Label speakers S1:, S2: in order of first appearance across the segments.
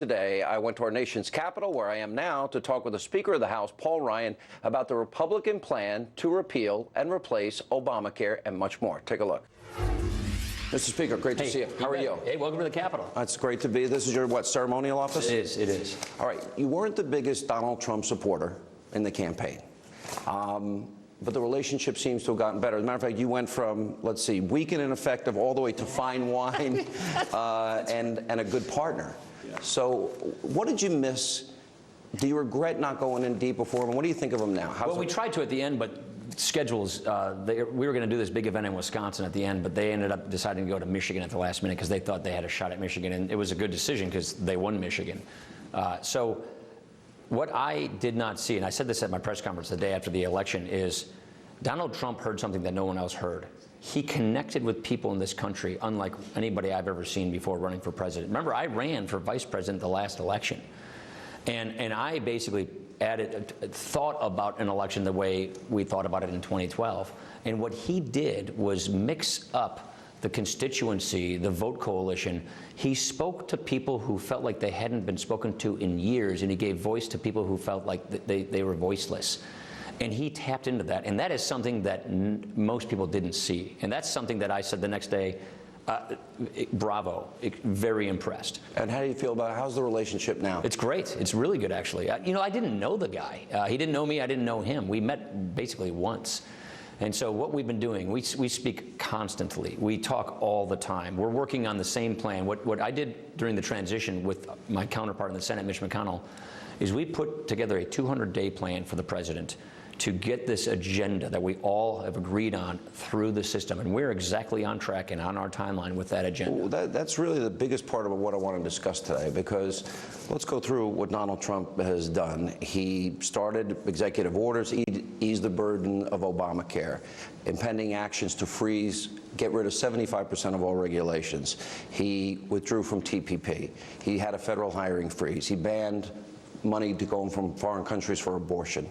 S1: Today, I went to our nation's capital, where I am now, to talk with the Speaker of the House, Paul Ryan, about the Republican plan to repeal and replace Obamacare and much more. Take a look. Mr. Speaker, great to see you. How are you?
S2: Hey, welcome to the Capitol.
S1: It's great to be. This is your, what, ceremonial office?
S2: It is, it is.
S1: All right. You weren't the biggest Donald Trump supporter in the campaign. But the relationship seems to have gotten better. As a matter of fact, you went from, let's see, weak and ineffective all the way to fine wine and a good partner. Yeah. So what did you miss? Do you regret not going in deep before him? What do you think of him now?
S2: Well, we tried to at the end, but schedules, we were going to do this big event in Wisconsin at the end, but they ended up deciding to go to Michigan at the last minute because they thought they had a shot at Michigan, and it was a good decision because they won Michigan. So what I did not see, and I said this at my press conference the day after the election, is Donald Trump heard something that no one else heard. He connected with people in this country unlike anybody I've ever seen before running for president. Remember, I ran for vice president the last election, and I basically thought about an election the way we thought about it in 2012. And what he did was mix up the constituency, the vote coalition. He spoke to people who felt like they hadn't been spoken to in years, and he gave voice to people who felt like they were voiceless. And he tapped into that, and that is something that most people didn't see. And that's something that I said the next day, bravo, very impressed.
S1: And how do you feel about it? How's the relationship now?
S2: It's great. It's really good, actually. You know, I didn't know the guy. He didn't know me. I didn't know him. We met basically once. And so what we've been doing, we speak constantly. We talk all the time. We're working on the same plan. What I did during the transition with my counterpart in the Senate, Mitch McConnell, is we put together a 200-day plan for the president to get this agenda that we all have agreed on through the system. And we're exactly on track and on our timeline with that agenda.
S1: Well, that's really the biggest part of what I want to discuss today, because let's go through what Donald Trump has done. He started executive orders, eased the burden of Obamacare, impending actions to freeze, get rid of 75% of all regulations. He withdrew from TPP. He had a federal hiring freeze. He banned money to go from foreign countries for abortion.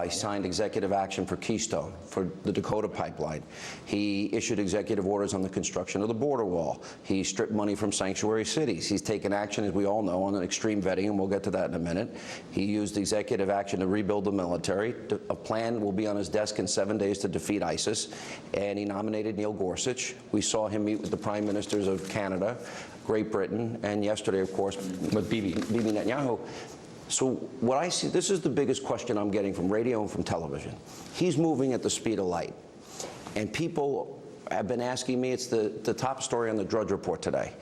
S1: He signed executive action for Keystone, for the Dakota pipeline. He issued executive orders on the construction of the border wall. He stripped money from sanctuary cities. He's taken action, as we all know, on an extreme vetting, and we'll get to that in a minute. He used executive action to rebuild the military. A plan will be on his desk in 7 days to defeat ISIS, and he nominated Neil Gorsuch. We saw him meet with the prime ministers of Canada, Great Britain, and yesterday, of course, with Bibi Netanyahu. So what I see, this is the biggest question I'm getting from radio and from television. He's moving at the speed of light. And people have been asking me, it's the top story on the Drudge Report today.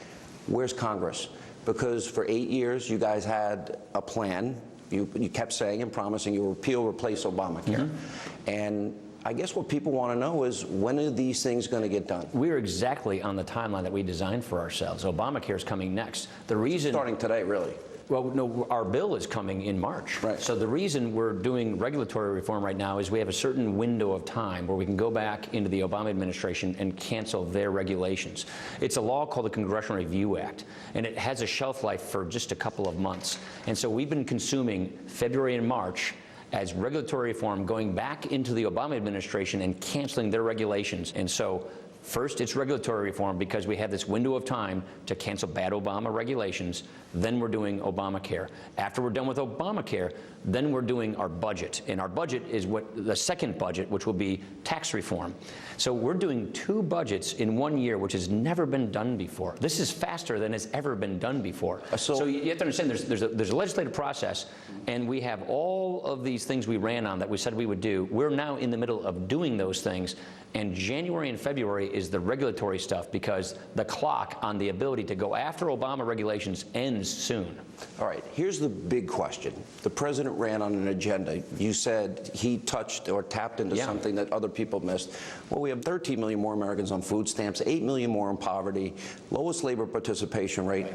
S1: Where's Congress? Because for 8 years, you guys had a plan. You kept saying and promising you would repeal, replace Obamacare. Mm-hmm. And I guess what people want to know is, when are these things going to get done?
S2: We're exactly on the timeline that we designed for ourselves. Obamacare is coming next. The reason
S1: starting today, really.
S2: Well, no, our bill is coming in March.
S1: Right.
S2: So the reason we're doing regulatory reform right now is we have a certain window of time where we can go back into the Obama administration and cancel their regulations. It's a law called the Congressional Review Act, and it has a shelf life for just a couple of months. And so we've been consuming February and March as regulatory reform, going back into the Obama administration and canceling their regulations. And so first, it's regulatory reform because we have this window of time to cancel bad Obama regulations. Then we're doing Obamacare. After we're done with Obamacare, then we're doing our budget. And our budget is the second budget, which will be tax reform. So we're doing 2 budgets in 1 year, which has never been done before. This is faster than it's ever been done before. So you have to understand there's a legislative process, and we have all of these things we ran on that we said we would do. We're now in the middle of doing those things. And January and February is the regulatory stuff, because the clock on the ability to go after Obama regulations ends soon.
S1: All right, here's the big question. The president ran on an agenda. You said he touched or tapped into something that other people missed. Well, we have 13 million more Americans on food stamps, 8 million more in poverty, lowest labor participation rate,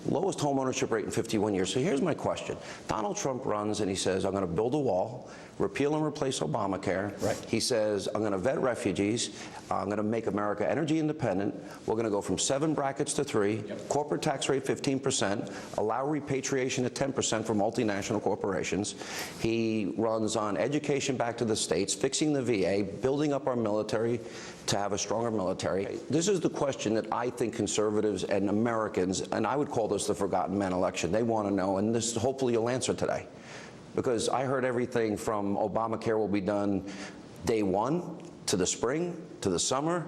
S1: lowest home ownership rate in 51 years. So here's my question. Donald Trump runs and he says, I'm going to build a wall, repeal and replace Obamacare.
S2: Right.
S1: He says, I'm going to vet refugees. I'm going to make America energy independent. We're going to go from 7 brackets to 3, corporate tax rate 15%, allow repatriation at 10% for multinational corporations. He runs on education back to the states, fixing the VA, building up our military to have a stronger military. This is the question that I think conservatives and Americans, and I would call this the forgotten man election. They want to know, and this hopefully you'll answer today. Because I heard everything from Obamacare will be done day one, to the spring, to the summer,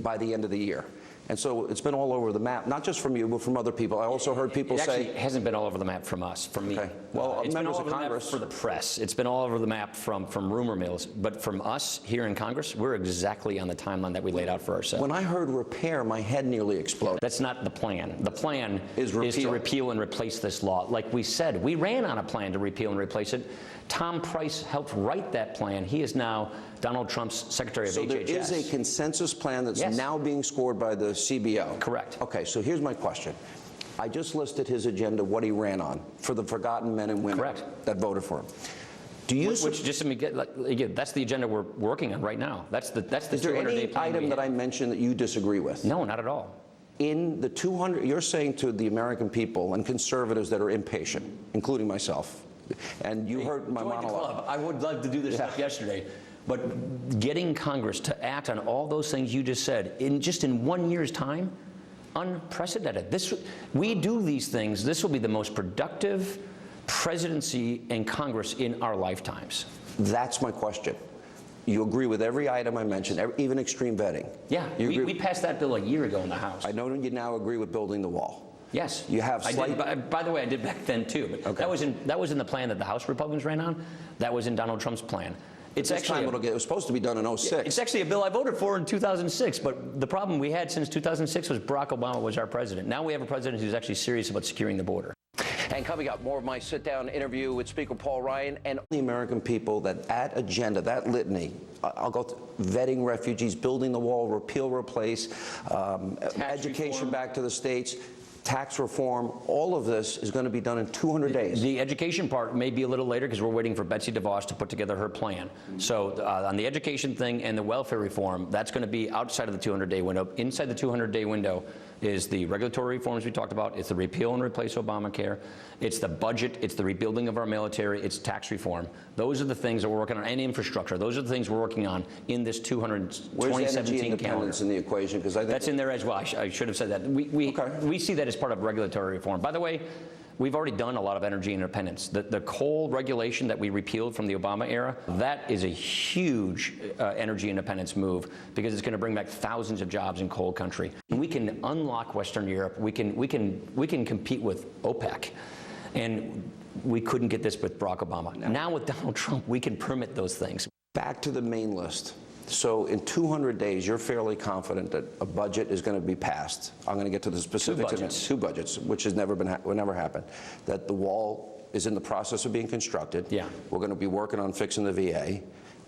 S1: by the end of the year. And so it's been all over the map, not just from you, but from other people. I also heard people say...
S2: It hasn't been all over the map from us, from me.
S1: Okay. Well,
S2: it's been
S1: members
S2: all
S1: of
S2: over
S1: Congress...
S2: the map for the press. It's been all over the map from rumor mills. But from us here in Congress, we're exactly on the timeline that we laid out for ourselves.
S1: When I heard repair, my head nearly exploded.
S2: That's not the plan. The plan
S1: is
S2: to repeal and replace this law. Like we said, we ran on a plan to repeal and replace it. Tom Price helped write that plan. He is now Donald Trump's Secretary of HHS.
S1: So there is a consensus plan that's
S2: Yes.
S1: now being scored by the CBO?
S2: Correct.
S1: Okay, so here's my question. I just listed his agenda, what he ran on, for the forgotten men and women
S2: Correct.
S1: that voted for him. Do you...
S2: Which just to me, again, that's the agenda we're working on right now. That's the
S1: is there
S2: 200-day
S1: any
S2: plan.
S1: item that I mentioned that you disagree with?
S2: No, not at all.
S1: In the 200, you're saying to the American people and conservatives that are impatient, including myself, and you heard my
S2: Join the
S1: monologue.
S2: club. I would love to do this stuff yesterday, but getting Congress to act on all those things you just said in 1 year's time, unprecedented. We do these things. This will be the most productive presidency and Congress in our lifetimes.
S1: That's my question. You agree with every item I mentioned, even extreme vetting?
S2: Yeah, we passed that bill a year ago in the House.
S1: I know you now agree with building the wall.
S2: Yes.
S1: You have slight...
S2: By the way, I did back then too, but
S1: Okay.
S2: that was in the plan that the House Republicans ran on. That was in Donald Trump's plan.
S1: It was supposed to be done in 06.
S2: It's actually a bill I voted for in 2006, but the problem we had since 2006 was Barack Obama was our president. Now we have a president who's actually serious about securing the border.
S1: And coming up, more of my sit-down interview with Speaker Paul Ryan and the American people, that agenda, that litany, I'll go vetting refugees, building the wall, repeal, replace, education
S2: reform.
S1: back to the states, tax reform, all of this is going to be done in 200 days.
S2: The education part may be a little later because we're waiting for Betsy DeVos to put together her plan. So on the education thing and the welfare reform, that's going to be outside of the 200-day window. Inside the 200-day window is the regulatory reforms we talked about. It's the repeal and replace Obamacare. It's the budget. It's the rebuilding of our military. It's tax reform. Those are the things that we're working on, and infrastructure. Those are the things we're working on in this 2017
S1: Where's energy
S2: calendar.
S1: independence in the equation? Because I think
S2: That's in there as well. I should have said that. We see that as part of regulatory reform. By the way, we've already done a lot of energy independence. The coal regulation that we repealed from the Obama era, that is a huge energy independence move because it's going to bring back thousands of jobs in coal country. We can unlock Western Europe. We can compete with OPEC. And we couldn't get this with Barack Obama. Now with Donald Trump, we can permit those things.
S1: back to the main list. So in 200 days, you're fairly confident that a budget is going to be passed. I'm going to get to the specifics. Two budgets, which has never happened. That the wall is in the process of being constructed.
S2: Yeah.
S1: We're going to be working on fixing the VA.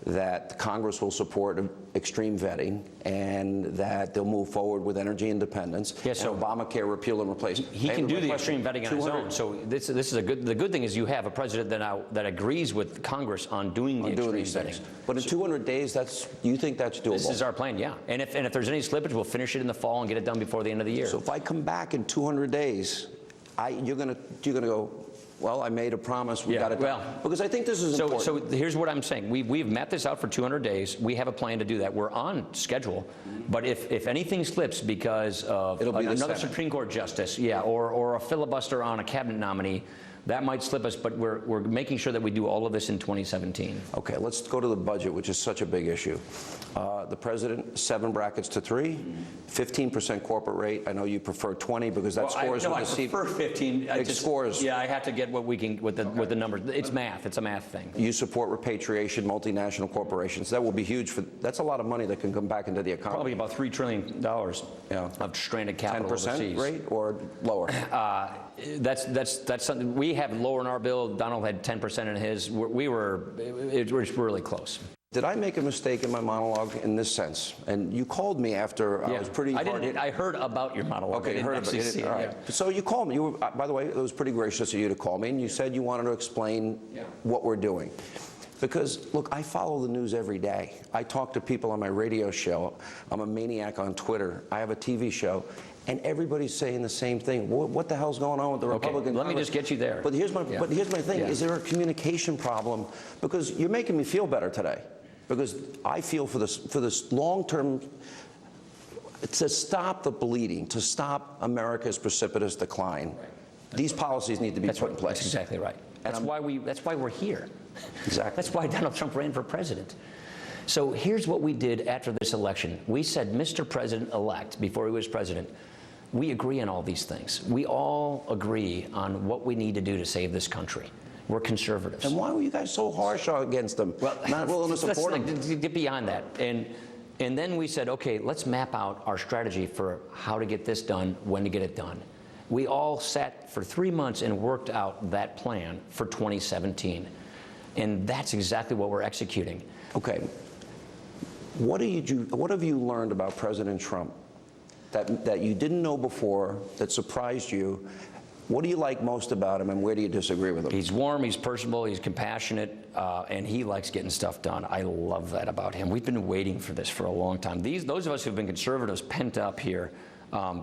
S1: That Congress will support extreme vetting, and that they'll move forward with energy independence.
S2: Yes, so
S1: and Obamacare repeal and replace.
S2: He can do the extreme vetting on his own. So this is a good. The good thing is you have a president that agrees with Congress on doing the extreme vetting.
S1: But in 200 days, you think that's doable?
S2: This is our plan, yeah. And if there's any slippage, we'll finish it in the fall and get it done before the end of the year.
S1: So if I come back in 200 days, you're gonna go, well, I made a promise, we got it done.
S2: Well,
S1: because I think this is important.
S2: So here's what I'm saying. We've mapped this out for 200 days. We have a plan to do that. We're on schedule. But if anything slips because of another Supreme Court justice, or a filibuster on a cabinet nominee, that might slip us, but we're making sure that we do all of this in 2017.
S1: Okay, let's go to the budget, which is such a big issue. The president, 7 brackets to 3, 15% corporate rate. I know you prefer 20 because that scores with the
S2: I prefer 15.
S1: It scores.
S2: Yeah, I have to get what we can with the numbers. It's math. It's a math thing.
S1: You support repatriation, multinational corporations. That will be huge. That's a lot of money that can come back into the economy.
S2: Probably about $3 trillion of stranded capital
S1: 10%
S2: overseas.
S1: rate or lower?
S2: That's something we have lower in our bill. Donald had 10% in his. It was really close.
S1: Did I make a mistake in my monologue in this sense? And you called me after I was pretty hard.
S2: I heard about your monologue.
S1: Okay, you heard about it. All right. So you called me. By the way, it was pretty gracious of you to call me, and you said you wanted to explain what we're doing. Because, look, I follow the news every day. I talk to people on my radio show. I'm a maniac on Twitter. I have a TV show. And everybody's saying the same thing. What the hell's going on with the Republican
S2: Let me just get you there.
S1: But here's my thing. Is there a communication problem? Because you're making me feel better today. Because I feel for this long-term, to stop the bleeding, to stop America's precipitous decline, These policies need to be put in place.
S2: That's exactly right. That's why we're here.
S1: Exactly.
S2: That's why Donald Trump ran for president. So here's what we did after this election. We said, Mr. President-elect, before he was president, we agree on all these things. We all agree on what we need to do to save this country. We're conservatives.
S1: And why were you guys so harsh against them?
S2: Well,
S1: not willing to support them?
S2: let's get beyond that. And then we said, okay, let's map out our strategy for how to get this done, when to get it done. We all sat for 3 months and worked out that plan for 2017. And that's exactly what we're executing.
S1: Okay. What have you learned about President Trump that you didn't know before, that surprised you? What do you like most about him, and where do you disagree with him?
S2: He's warm, he's personable, he's compassionate, and he likes getting stuff done. I love that about him. We've been waiting for this for a long time. Those of us who've been conservatives pent up here,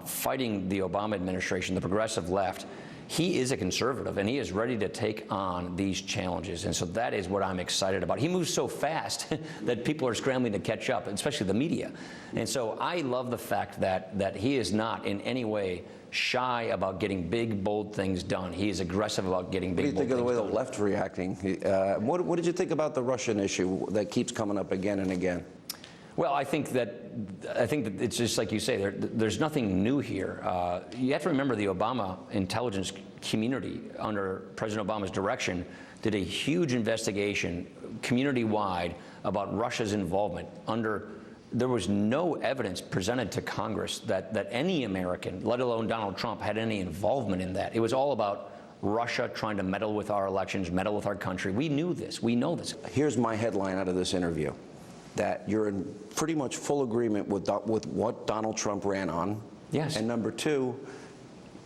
S2: fighting the Obama administration, the progressive left, he is a conservative, and he is ready to take on these challenges. And so that is what I'm excited about. He moves so fast that people are scrambling to catch up, especially the media. And so I love the fact that he is not in any way shy about getting big, bold things done. He is aggressive about getting big, bold things done.
S1: What do you think of the way the left's reacting? What did you think about the Russian issue that keeps coming up again and again?
S2: Well, I think that it's just like you say. There's nothing new here. You have to remember the Obama intelligence community, under President Obama's direction, did a huge investigation, community-wide, about Russia's involvement. There was no evidence presented to Congress that any American, let alone Donald Trump, had any involvement in that. It was all about Russia trying to meddle with our elections, meddle with our country. We knew this. We know this.
S1: Here's my headline out of this interview, that you're in pretty much full agreement with what Donald Trump ran on.
S2: Yes.
S1: And number two,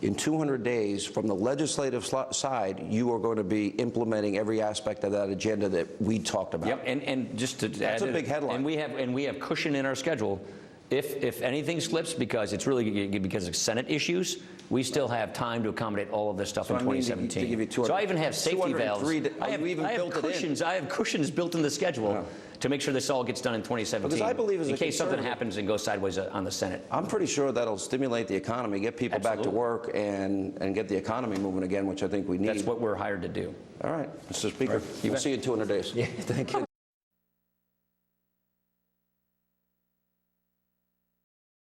S1: in 200 days, from the legislative side, you are going to be implementing every aspect of that agenda that we talked about.
S2: Yep, and just to
S1: That's
S2: add
S1: a big headline.
S2: And we have cushion in our schedule. If anything slips because it's really because of Senate issues, we still have time to accommodate all of this stuff in 2017.
S1: To give you 200,
S2: so I even have safety valves. I have cushions built in the schedule to make sure this all gets done in 2017.
S1: Because I believe as
S2: in
S1: a
S2: case something happens and goes sideways on the Senate.
S1: I'm pretty sure that'll stimulate the economy, get people back to work, and get the economy moving again, which I think we need.
S2: That's what we're hired to do.
S1: All right, Mr. Speaker, we'll see you in 200 days.
S2: Yeah, thank you.